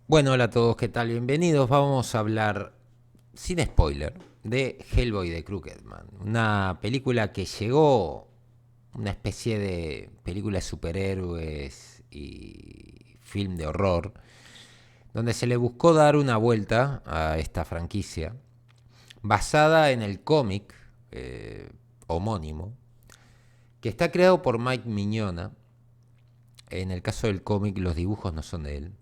Bueno, hola a todos, ¿qué tal? Bienvenidos. Vamos a hablar, sin spoiler, de Hellboy de Crooked-Man. Una película que llegó, una especie de película de superhéroes y film de horror, donde se le buscó dar una vuelta a esta franquicia, basada en el cómic homónimo, que está creado por Mike Mignola. En el caso del cómic, los dibujos no son de él.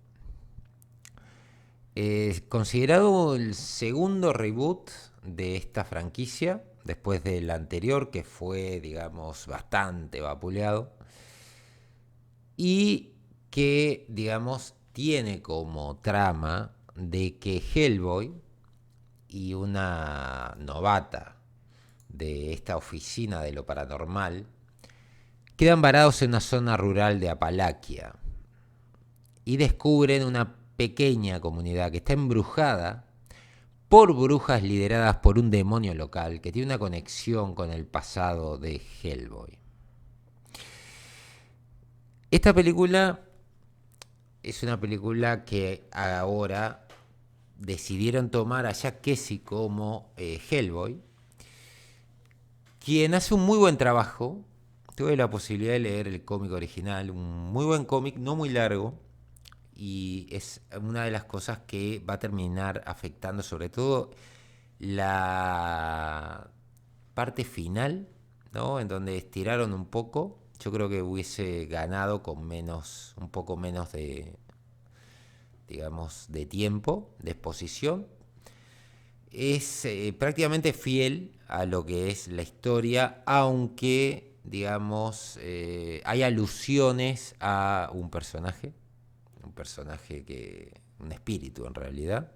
Considerado el segundo reboot de esta franquicia, después del anterior que fue, digamos, bastante vapuleado, y que, digamos, tiene como trama de que Hellboy y una novata de esta oficina de lo paranormal quedan varados en una zona rural de Apalaquia y descubren una pequeña comunidad que está embrujada por brujas lideradas por un demonio local que tiene una conexión con el pasado de Hellboy. Esta película es una película que ahora decidieron tomar a Jack Kesey como Hellboy, quien hace un muy buen trabajo. Tuve la posibilidad de leer el cómic original, un muy buen cómic, no muy largo, y es una de las cosas que va a terminar afectando sobre todo la parte final, ¿no? En donde estiraron un poco. Yo creo que hubiese ganado con menos, un poco menos de, digamos, de tiempo, de exposición. Es prácticamente fiel a lo que es la historia, aunque, digamos, hay alusiones a un personaje que, un espíritu en realidad.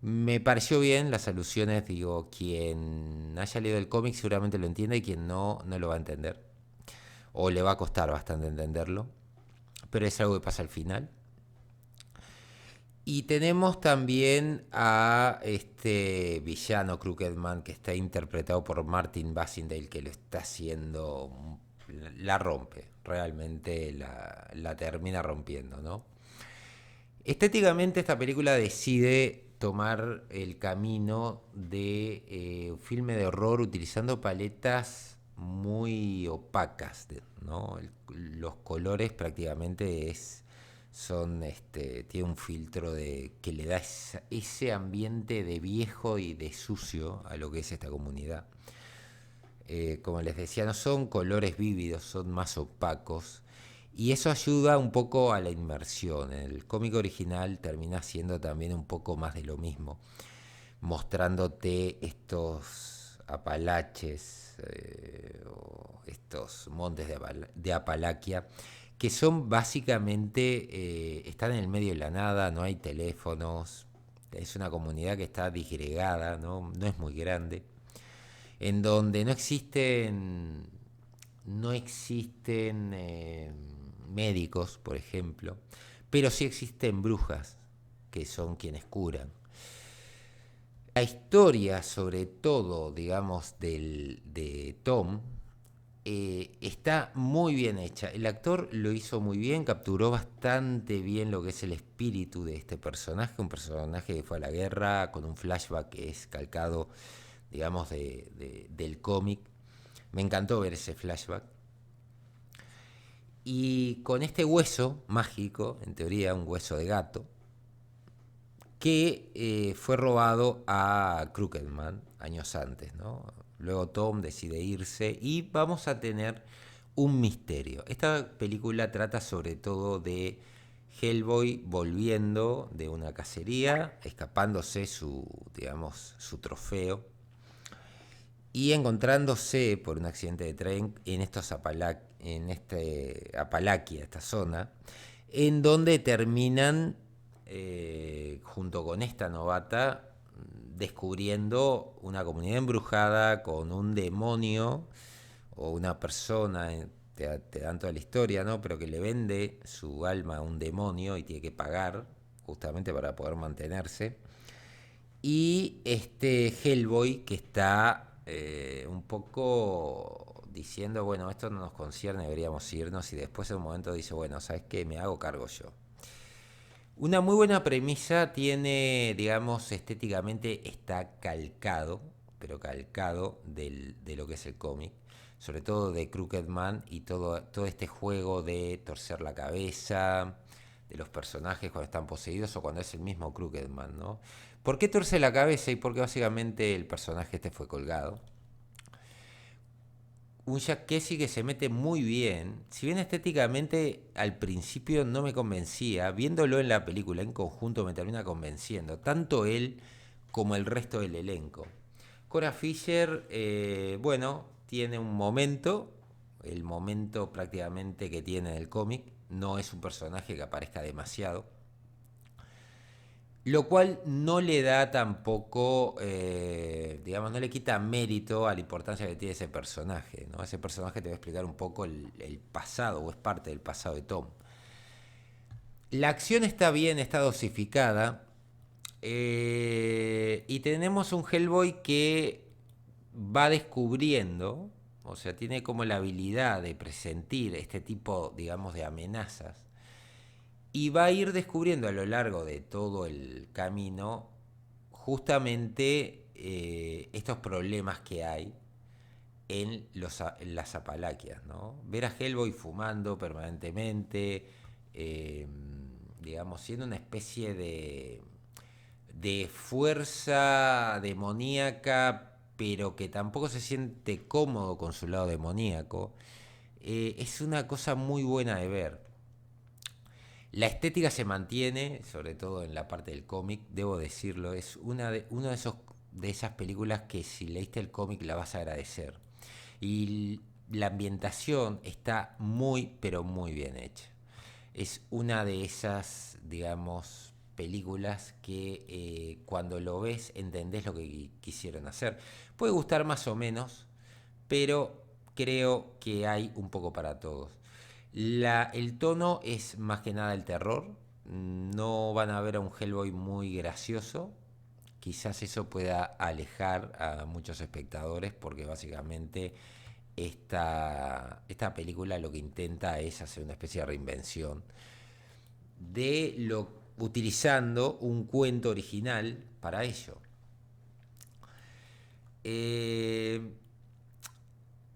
Me pareció bien las alusiones, digo, quien haya leído el cómic seguramente lo entiende y quien no, no lo va a entender. O le va a costar bastante entenderlo. Pero es algo que pasa al final. Y tenemos también a este villano Crooked-Man que está interpretado por Martin Basindale, que lo está haciendo, la rompe, realmente la termina rompiendo, ¿no? Estéticamente esta película decide tomar el camino de un filme de horror utilizando paletas muy opacas, ¿no? Los colores prácticamente son, tiene un filtro que le da ese ambiente de viejo y de sucio a lo que es esta comunidad. Como les decía, no son colores vívidos, son más opacos. Y eso ayuda un poco a la inmersión. El cómic original termina siendo también un poco más de lo mismo, mostrándote estos Apalaches, o estos montes de Apalaquia, que son básicamente, están en el medio de la nada, no hay teléfonos, es una comunidad que está disgregada, no es muy grande, en donde no existen médicos, por ejemplo, pero sí existen brujas, que son quienes curan. La historia, sobre todo, digamos, de Tom, está muy bien hecha. El actor lo hizo muy bien, capturó bastante bien lo que es el espíritu de este personaje, un personaje que fue a la guerra con un flashback que es calcado, digamos, del cómic. Me encantó ver ese flashback. Y con este hueso mágico, en teoría un hueso de gato, que fue robado a Crooked-Man años antes, ¿no? Luego Tom decide irse y vamos a tener un misterio. Esta película trata sobre todo de Hellboy volviendo de una cacería, escapándose su, digamos, su trofeo y encontrándose por un accidente de tren en Apalaquia, esta zona, en donde terminan, junto con esta novata, descubriendo una comunidad embrujada con un demonio o una persona, te dan toda la historia, ¿no? Pero que le vende su alma a un demonio y tiene que pagar justamente para poder mantenerse. Y este Hellboy que está un poco diciendo, bueno, esto no nos concierne, deberíamos irnos. Y después en un momento dice, bueno, ¿sabes qué? Me hago cargo yo. Una muy buena premisa tiene, digamos, estéticamente está calcado, pero calcado de lo que es el cómic, sobre todo de Crooked Man y todo este juego de torcer la cabeza, de los personajes cuando están poseídos o cuando es el mismo Crooked Man, ¿no? ¿Por qué torce la cabeza? Y porque básicamente el personaje este fue colgado. Un Jack Kesy que se mete muy bien, si bien estéticamente al principio no me convencía, viéndolo en la película en conjunto me termina convenciendo, tanto él como el resto del elenco. Cora Fisher, bueno, tiene un momento, el momento prácticamente que tiene en el cómic, no es un personaje que aparezca demasiado, lo cual no le da tampoco, digamos, no le quita mérito a la importancia que tiene ese personaje, ¿no? Ese personaje te va a explicar un poco el pasado, o es parte del pasado de Tom. La acción está bien, está dosificada, y tenemos un Hellboy que va descubriendo, o sea, tiene como la habilidad de presentir este tipo, digamos, de amenazas y va a ir descubriendo a lo largo de todo el camino justamente estos problemas que hay en las Apalaquias, ¿no? Ver a Hellboy fumando permanentemente, eh, digamos, siendo una especie de fuerza demoníaca, pero que tampoco se siente cómodo con su lado demoníaco, es una cosa muy buena de ver. La estética se mantiene, sobre todo en la parte del cómic, debo decirlo, es uno de esas películas que si leíste el cómic la vas a agradecer. Y la ambientación está muy, pero muy bien hecha. Es una de esas, digamos, películas que cuando lo ves entendés lo que quisieron hacer. Puede gustar más o menos, pero creo que hay un poco para todos. El tono es más que nada el terror. No van a ver a un Hellboy muy gracioso. Quizás eso pueda alejar a muchos espectadores porque básicamente esta película lo que intenta es hacer una especie de reinvención de lo utilizando un cuento original para ello. Eh,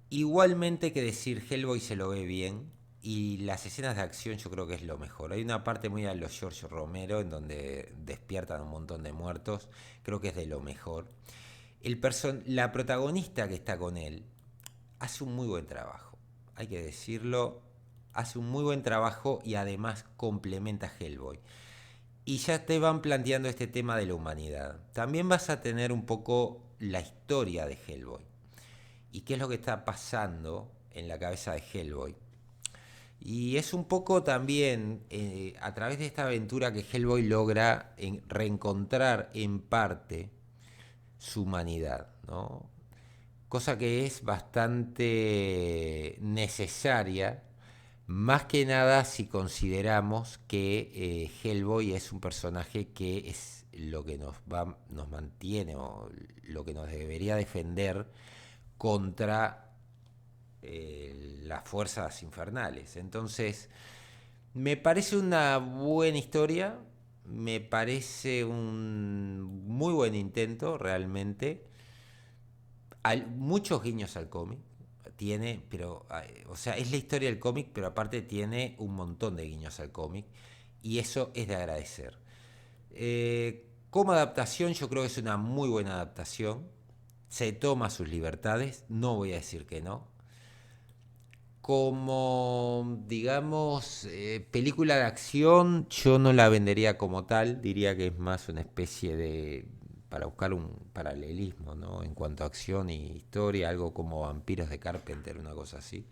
Igualmente hay que decir, Hellboy se lo ve bien y las escenas de acción yo creo que es lo mejor. Hay una parte muy a los George Romero en donde despiertan un montón de muertos, creo que es de lo mejor. La protagonista que está con él hace un muy buen trabajo, hay que decirlo, hace un muy buen trabajo y además complementa a Hellboy. Y ya te van planteando este tema de la humanidad. También vas a tener un poco la historia de Hellboy y qué es lo que está pasando en la cabeza de Hellboy. Y es un poco también a través de esta aventura que Hellboy logra reencontrar en parte su humanidad, ¿no? Cosa que es bastante necesaria, más que nada si consideramos que Hellboy es un personaje que es lo que nos mantiene o lo que nos debería defender contra las fuerzas infernales. Entonces, me parece una buena historia, me parece un muy buen intento realmente. Hay muchos guiños al cómic, tiene, pero, o sea, es la historia del cómic, pero aparte tiene un montón de guiños al cómic y eso es de agradecer. Como adaptación yo creo que es una muy buena adaptación, se toma sus libertades, no voy a decir que no, como, digamos, película de acción, yo no la vendería como tal, diría que es más una especie de, para buscar un paralelismo, ¿no? En cuanto a acción y historia, algo como Vampiros de Carpenter, una cosa así.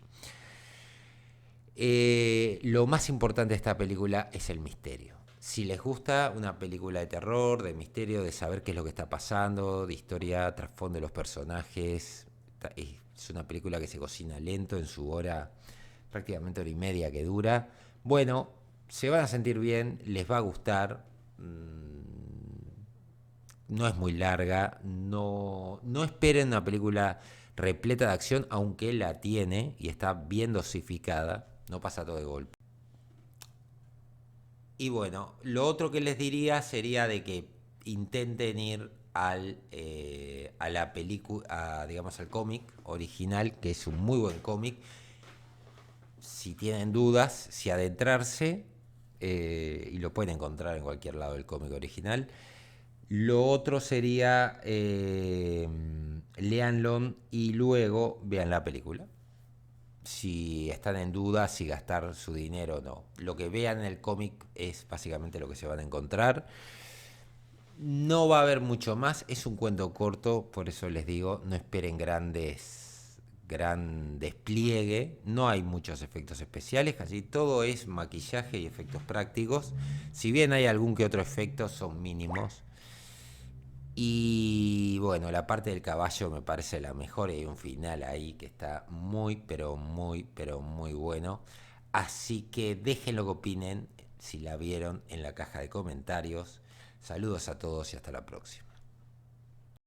Lo más importante de esta película es el misterio. Si les gusta una película de terror, de misterio, de saber qué es lo que está pasando, de historia, trasfondo de los personajes, es una película que se cocina lento en su hora, prácticamente hora y media que dura. Bueno, se van a sentir bien, les va a gustar. No es muy larga, no esperen una película repleta de acción, aunque la tiene y está bien dosificada, no pasa todo de golpe. Y bueno, lo otro que les diría sería de que intenten ir a la película, digamos al cómic original, que es un muy buen cómic. Si tienen dudas, si adentrarse, y lo pueden encontrar en cualquier lado del cómic original. Lo otro sería leanlo y luego vean la película. Si están en duda si gastar su dinero o no. Lo que vean en el cómic es básicamente lo que se van a encontrar. No va a haber mucho más, es un cuento corto, por eso les digo, no esperen gran despliegue, no hay muchos efectos especiales, casi todo es maquillaje y efectos prácticos. Si bien hay algún que otro efecto, son mínimos. Y bueno, la parte del caballo me parece la mejor y hay un final ahí que está muy, pero muy, pero muy bueno. Así que dejen lo que opinen si la vieron en la caja de comentarios. Saludos a todos y hasta la próxima.